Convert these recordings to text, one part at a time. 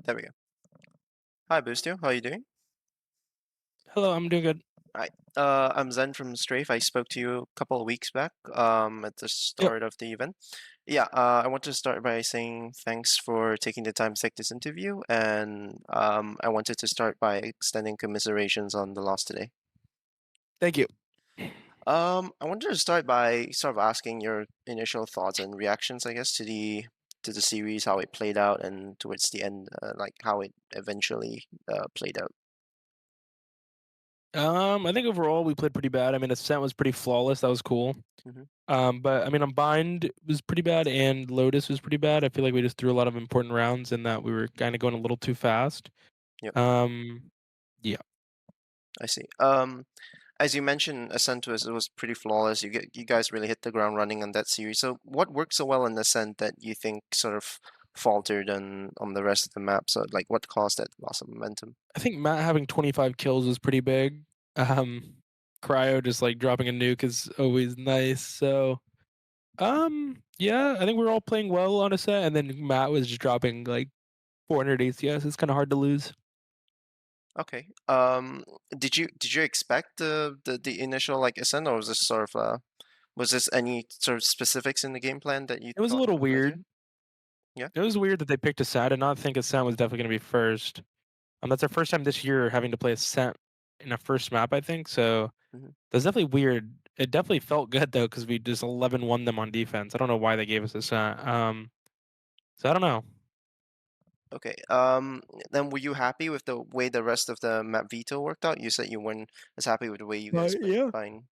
There we go. Hi, Boostio. How are you doing? Hello, I'm doing good. Hi. I'm Zen from Strafe. I spoke to you a couple of weeks back, at the Yep. start of the event. Yeah, I want to start by saying thanks for taking the time to take this interview, and I wanted to start by extending commiserations on the loss today. Thank you. I wanted to start by sort of asking your initial thoughts and reactions, I guess, to the series, how it played out, and towards the end, like how it eventually played out. I think overall we played pretty bad. I mean, Ascent was pretty flawless. That was cool. Hmm. But I mean, Unbind was pretty bad, and Lotus was pretty bad. I feel like we just threw a lot of important rounds, and that we were kind of going a little too fast. Yep, Um, yeah. I see. As you mentioned, Ascent was pretty flawless. You guys really hit the ground running on that series. So what worked so well in Ascent that you think sort of faltered on the rest of the map? So like what caused that loss of momentum? I think Matt having 25 kills was pretty big. Um, Cryo just like dropping a nuke is always nice. So, yeah, I think we are all playing well on Ascent, and then Matt was just dropping like 400 ACS. It's kind of hard to lose. Okay. Did you expect the initial like Ascent, or was this sort of was this any sort of specifics in the game plan that you It was a thought little would go through? weird. Yeah. It was weird that they picked Ascent. I did not think Ascent was definitely gonna be first. That's our first time this year having to play Ascent in a first map, I think, so Hmm. that's definitely weird. It definitely felt good though, because we just 11-1 them on defense. I don't know why they gave us Ascent. So I don't know. Okay. Then were you happy with the way the rest of the map veto worked out? You said you weren't as happy with the way you guys went Yeah. fine.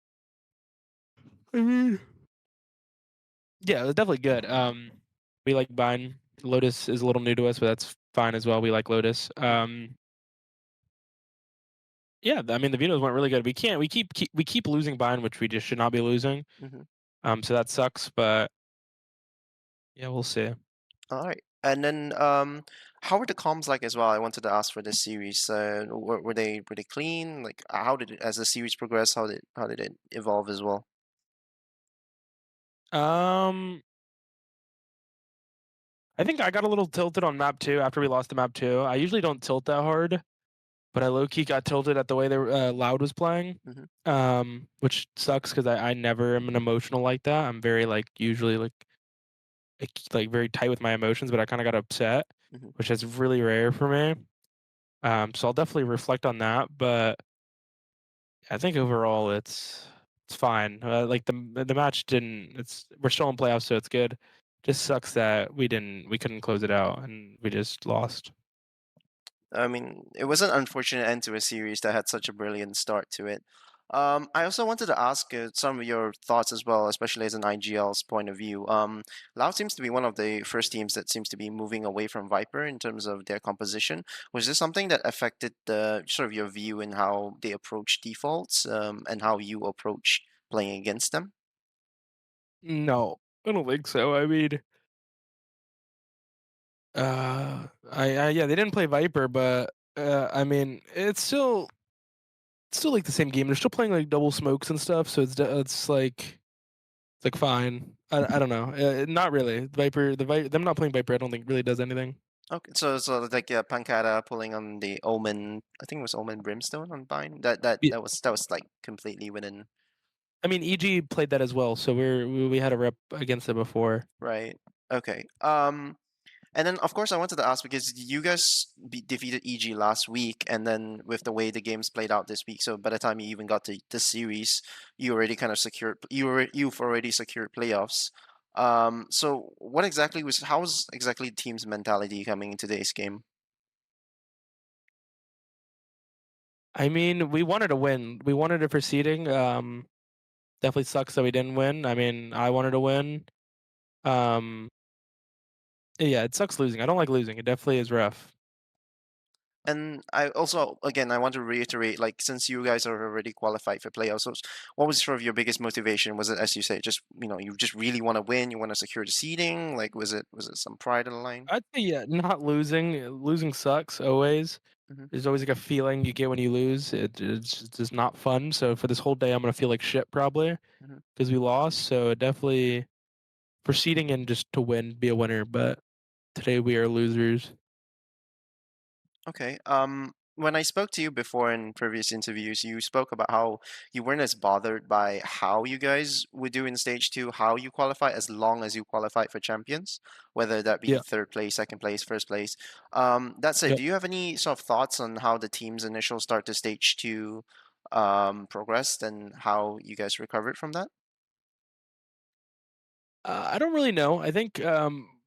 I mean, yeah, it was definitely good. We like Vine. Lotus is a little new to us, but that's fine as well. We like Lotus. Hmm. Yeah, I mean the vetoes went really good. We keep losing Vine, which we just should not be losing. Hmm. So that sucks, but yeah, we'll see. All right. And then how were the comms like as well? I wanted to ask for this series. Were they clean? Like how did it, as the series progressed, how did it evolve as well? Um, I think I got a little tilted on map 2 after we lost the map 2. I usually don't tilt that hard, but I low key got tilted at the way Loud was playing, Hmm. which sucks because I never am an emotional like that. I'm very like usually like very tight with my emotions, but I kind of got upset, Hmm. which is really rare for me. So I'll definitely reflect on that, but I think overall it's fine. Like the match didn't. It's we're still in playoffs, so it's good. Just sucks that we couldn't close it out and we just lost. I mean, it was an unfortunate end to a series that had such a brilliant start to it. I also wanted to ask some of your thoughts as well, especially as an IGL's point of view. Loud seems to be one of the first teams that seems to be moving away from Viper in terms of their composition. Was this something that affected the sort of your view in how they approach defaults, and how you approach playing against them? No, I don't think so. I mean, I yeah, they didn't play Viper, but I mean, it's still like the same game. They're still playing like double smokes and stuff, so it's like fine. I don't know. Not really. Them not playing Viper, I don't think really does anything. Okay, so like Pancada pulling on the Omen, I think it was Omen Brimstone on Bind. That that Yeah, that was that was like completely within. I mean, EG played that as well, so we had a rep against it before. Right. Okay. And then of course I wanted to ask because you guys defeated EG last week, and then with the way the games played out this week, so by the time you even got to this series, you already kind of secured. You've already secured playoffs. So what exactly was how's exactly the team's mentality coming into today's game? I mean, we wanted to win. We wanted a proceeding. Definitely sucks that we didn't win. I mean, I wanted to win. Um, yeah, it sucks losing. I don't like losing. It definitely is rough. And I also, again, I want to reiterate, like, since you guys are already qualified for playoffs, so what was sort of your biggest motivation? Was it, as you say, just you just really want to win, you want to secure the seeding? Like, was it some pride on the line? I'd say yeah, not losing. Losing sucks always. Hmm. There's always like a feeling you get when you lose. It's just not fun. So for this whole day, I'm gonna feel like shit probably Hmm. because we lost. So definitely proceeding and just to win, be a winner. But today we are losers. Okay. When I spoke to you before in previous interviews, you spoke about how you weren't as bothered by how you guys would do in stage two, how you qualify, as long as you qualified for champions, whether that be Yeah. third place, second place, first place. That said, Yep. do you have any sort of thoughts on how the team's initial start to stage two progressed and how you guys recovered from that? I don't really know. I think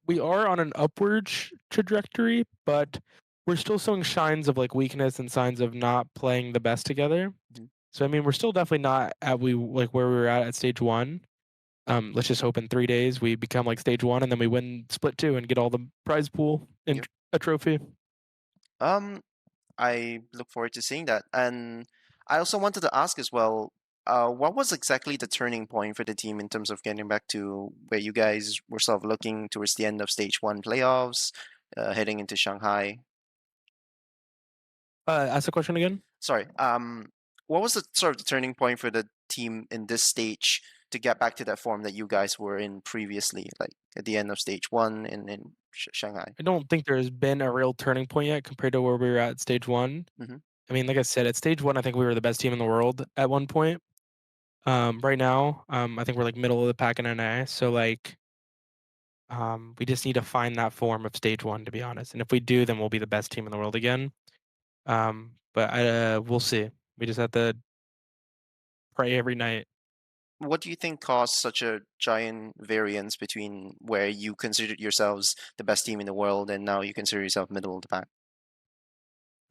we are on an upward trajectory, but we're still showing signs of like weakness and signs of not playing the best together. Mhm. So I mean, we're still definitely not at we like where we were at stage one. Let's just hope in 3 days we become like stage one, and then we win split two and get all the prize pool and Yep. a trophy. Um, I look forward to seeing that. And I also wanted to ask as well, what was exactly the turning point for the team in terms of getting back to where you guys were sort of looking towards the end of stage one playoffs, heading into Shanghai? Ask the question again. Sorry, what was the sort of the turning point for the team in this stage to get back to that form that you guys were in previously, like at the end of stage one in Shanghai? I don't think there's been a real turning point yet compared to where we were at stage one. Hmm. I mean, like I said, at stage one, I think we were the best team in the world at one point. Right now, I think we're like middle of the pack in NA. So like, we just need to find that form of stage one, to be honest. And if we do, then we'll be the best team in the world again. But we'll see. We just have to pray every night. What do you think caused such a giant variance between where you considered yourselves the best team in the world and now you consider yourself middle of the pack?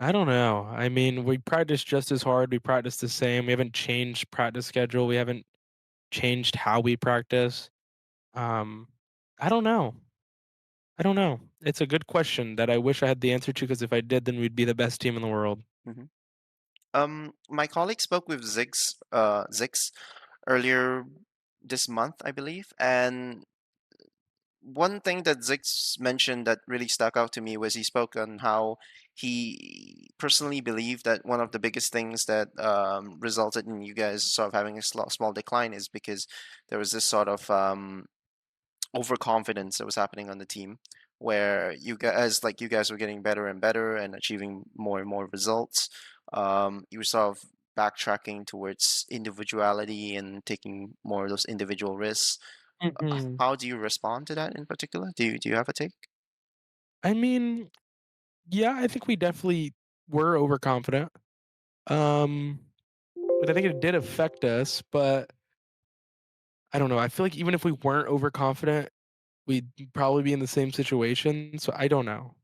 I don't know. I mean, we practice just as hard. We practice the same. We haven't changed practice schedule. We haven't changed how we practice. Um, I don't know. I don't know. It's a good question that I wish I had the answer to, because if I did, then we'd be the best team in the world. Hmm. My colleague spoke with Zix earlier this month, I believe, and one thing that Zix mentioned that really stuck out to me was he spoke on how he personally believed that one of the biggest things that resulted in you guys sort of having a small decline is because there was this sort of overconfidence that was happening on the team where you guys were getting better and better and achieving more and more results. You were sort of backtracking towards individuality and taking more of those individual risks. Mhm. How do you respond to that in particular? Do you have a take? I mean, yeah, I think we definitely were overconfident. Um, but I think it did affect us, but I don't know. I feel like even if we weren't overconfident, we'd probably be in the same situation. So I don't know.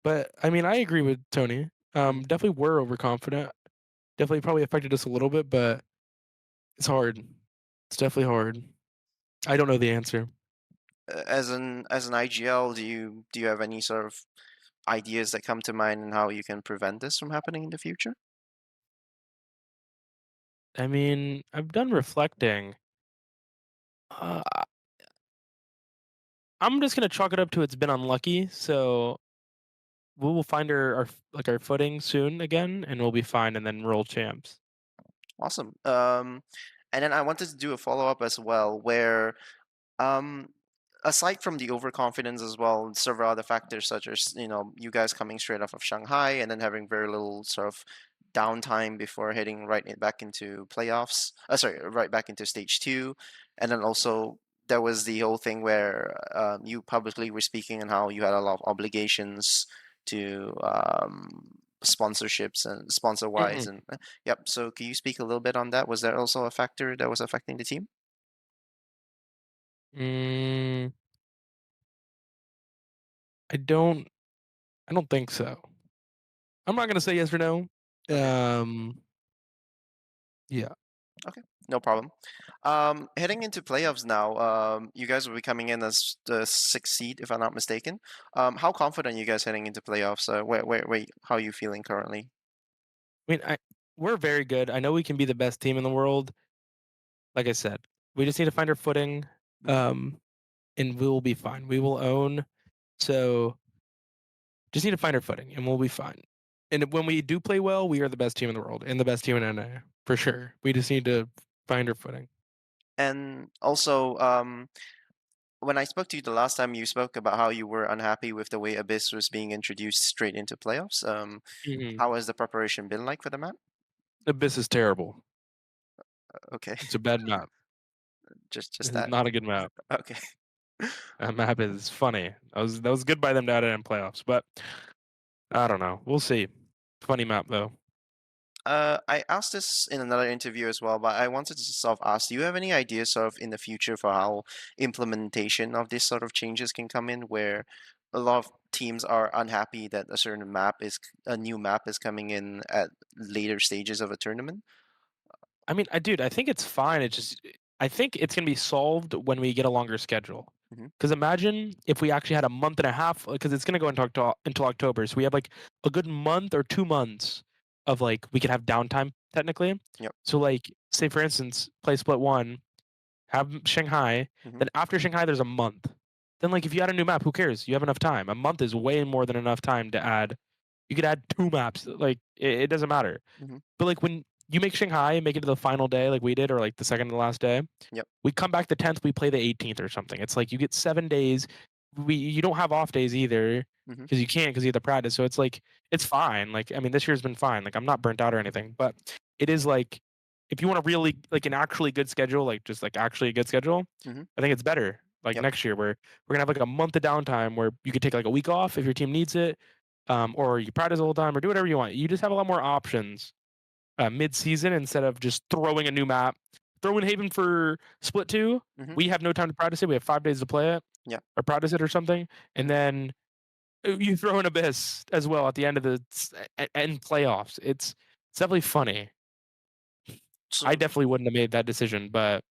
But I mean, I agree with Tony. Mhm. Definitely were overconfident. Definitely probably affected us a little bit, but it's hard. It's definitely hard. I don't know the answer. As an IGL, do you have any sort of ideas that come to mind on how you can prevent this from happening in the future? I mean, I've done reflecting. Uh, I'm just gonna chalk it up to it's been unlucky. So we will find our footing soon again, and we'll be fine, and then roll champs. Awesome. And then I wanted to do a follow up as well, where Um, aside from the overconfidence as well, several other factors such as, you guys coming straight off of Shanghai and then having very little sort of downtime before heading back into playoffs. Sorry, right back into stage two, and then also there was the whole thing where you publicly were speaking on how you had a lot of obligations to sponsorships and sponsor wise, Mhm. and yep. So can you speak a little bit on that? Was that also a factor that was affecting the team? Mm, I don't. I don't think so. I'm not gonna say yes or no. Okay. Um, yeah. Okay, no problem. Heading into playoffs now, you guys will be coming in as the sixth seed, if I'm not mistaken. How confident are you guys heading into playoffs? How are you feeling currently? I mean, we're very good. I know we can be the best team in the world. Like I said, we just need to find our footing, Mhm. um, and we'll be fine. We will own. So just need to find our footing, and we'll be fine. And when we do play well, we are the best team in the world and the best team in NA for sure. We just need to find our footing. And also, when I spoke to you the last time, you spoke about how you were unhappy with the way Abyss was being introduced straight into playoffs. Mhm. How has the preparation been like for the map? Abyss is terrible. Okay, It's a bad map. just It's that. not a good map. Okay. That map is funny. That was good by them to add it in playoffs, but I don't know. We'll see. Funny map though. I asked this in another interview as well, but I wanted to sort of ask, do you have any ideas sort of in the future for how implementation of this sort of changes can come in, where a lot of teams are unhappy that a new map is coming in at later stages of a tournament? I mean, I think it's fine. It's just I think it's gonna be solved when we get a longer schedule. Hmm. Because imagine if we actually had a month and a half, because it's gonna go into October, so we have like a good month or 2 months of like we could have downtime technically. Yep. So like, say for instance, play split one, have Shanghai, Hmm. then after Shanghai there's a month. Then like if you add a new map, who cares? You have enough time. A month is way more than enough time to add. You could add two maps. Like it doesn't matter. Hmm. But, like, when you make Shanghai, make it to the final day like we did or, like, the second to last day, Yep. we come back the 10th, we play the 18th or something. It's like you get 7 days. You don't have off days either Hmm. because you can't because you have to practice, so it's like, it's fine. Like, I mean, this year's been fine. Like, I'm not burnt out or anything, but it is like, if you want a really like, an actually good schedule, like, just, like, actually a good schedule, Hmm. I think it's better, like, Yep. next year where we're gonna have, like, a month of downtime where you could take, like, a week off if your team needs it, or you practice the whole time or do whatever you want. You just have a lot more options mid-season instead of just throwing a new map. Throw in Haven for Split 2. Hmm. We have no time to practice it. We have 5 days to play it Yep. or practice it or something, and then you throw in Abyss as well at the end of the end playoffs. It's definitely funny. I So, definitely wouldn't have made that decision, but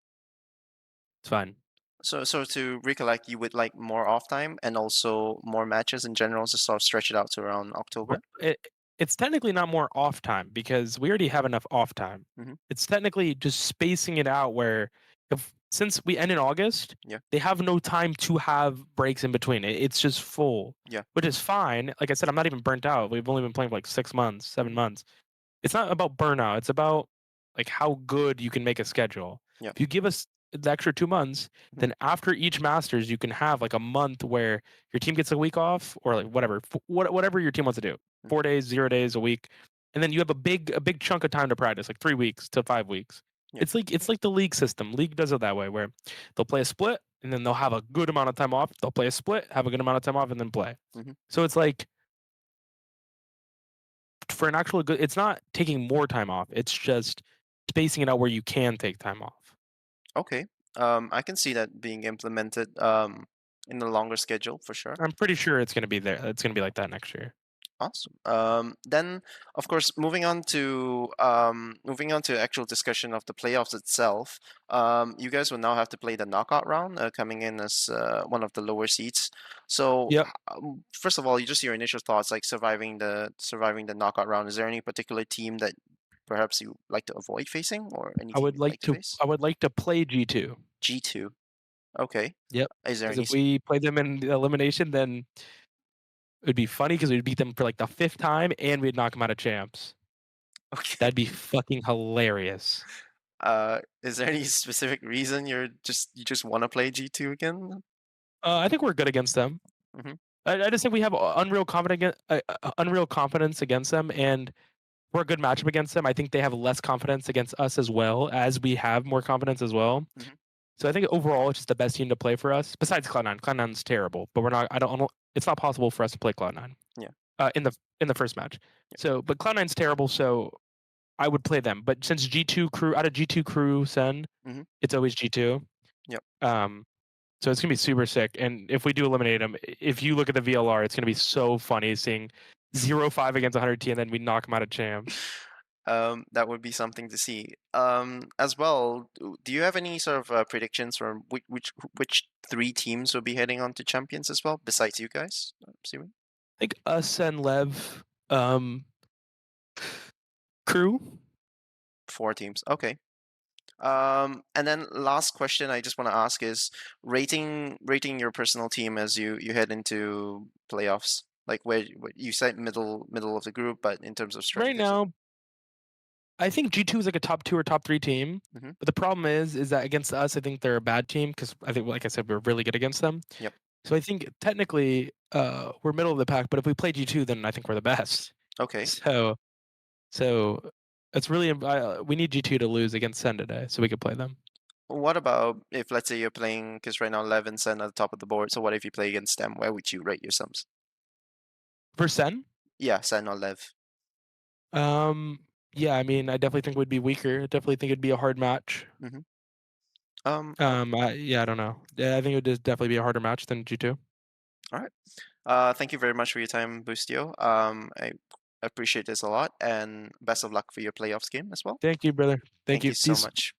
it's fine. so to recollect, you would like more off time and also more matches in general to sort of stretch it out to around Well, October? it's technically not more off time because we already have enough off time. Hmm. It's technically just spacing it out where if since we end in August, Yeah. they have no time to have breaks in between. It's just full, Yeah. which is fine. Like I said, I'm not even burnt out. We've only been playing for like 6 months, seven Hmm. months. It's not about burnout. It's about like how good you can make a schedule. Yeah. If you give us the extra 2 months, Hmm. then after each Masters, you can have like a month where your team gets a week off or like whatever, whatever your team wants to do. Hmm. 4 days, 0 days, a week, and then you have a big chunk of time to practice, like 3 weeks to 5 weeks. Yeah. It's like the league system. League does it that way, where they'll play a split and then they'll have a good amount of time off. They'll play a split, have a good amount of time off, and then play. Hmm. So it's like for an actual good, it's not taking more time off. It's just spacing it out where you can take time off. Okay. I can see that being implemented in the longer schedule for sure. I'm pretty sure it's gonna be there. It's gonna be like that next year. Awesome. Then, of course, moving on to actual discussion of the playoffs itself. You guys will now have to play the knockout round, coming in as one of the lower seeds. So, Yep. first of all, just your initial thoughts, like surviving the knockout round. Is there any particular team that perhaps you like to avoid facing, or any I team would you'd like like to to. face? I would like to play G2. G2. Okay. Yep. Is there Because any? if we play them in the elimination, then it'd be funny because we'd beat them for like the fifth time and we'd knock them out of champs. Okay. That'd be fucking hilarious. Is there any specific reason you just want to play G2 again? I think we're good against them. Hmm. I just think we have unreal confidence against them, and we're a good matchup against them. I think they have less confidence against us as well as we have more confidence as well. Hmm. So I think overall it's just the best team to play for us. Besides Cloud9, Cloud9's terrible, but we're not. I don't. It's not possible for us to play Cloud9 Yeah. in the first match. So, but Cloud9's terrible, so I would play them. But since G2 crew out of G2 crew send, Hmm. it's always G2. Yep. Um, so it's gonna be super sick. And if we do eliminate them, if you look at the VLR, it's gonna be so funny seeing 0-5 against 100T and then we knock them out of champs. That would be something to see. As well, do you have any sort of predictions for which three teams will be heading on to champions as well, besides you guys? I'm assuming I think us and Lev crew. four teams. Okay. And then last question I just want to ask is rating your personal team as you head into playoffs. Like where you said middle of the group, but in terms of Right strength as well. now, I think G2 is like a top 2 or top 3 team, Hmm. but the problem is that against us, I think they're a bad team because I think, like I said, we're really good against them. Yep. So I think technically, we're middle of the pack, but if we play G2, then I think we're the best. Okay. So so it's really we need G2 to lose against Sen today so we can play them. What about if, let's say, you're playing, because right now Levin's at the top of the board. So what if you play against them? Where would you rate your sums? For Sen, Yeah, Sen or Lev. yeah, I mean, I definitely think we'd be weaker. I definitely think it'd be a hard match. Hmm. Yeah, I don't know. Yeah, I think it would just definitely be a harder match than G2. All right. Thank you very much for your time, Boostio. I appreciate this a lot, and best of luck for your playoffs game as well. Thank you, brother. Thank Thank you. you so Peace. much.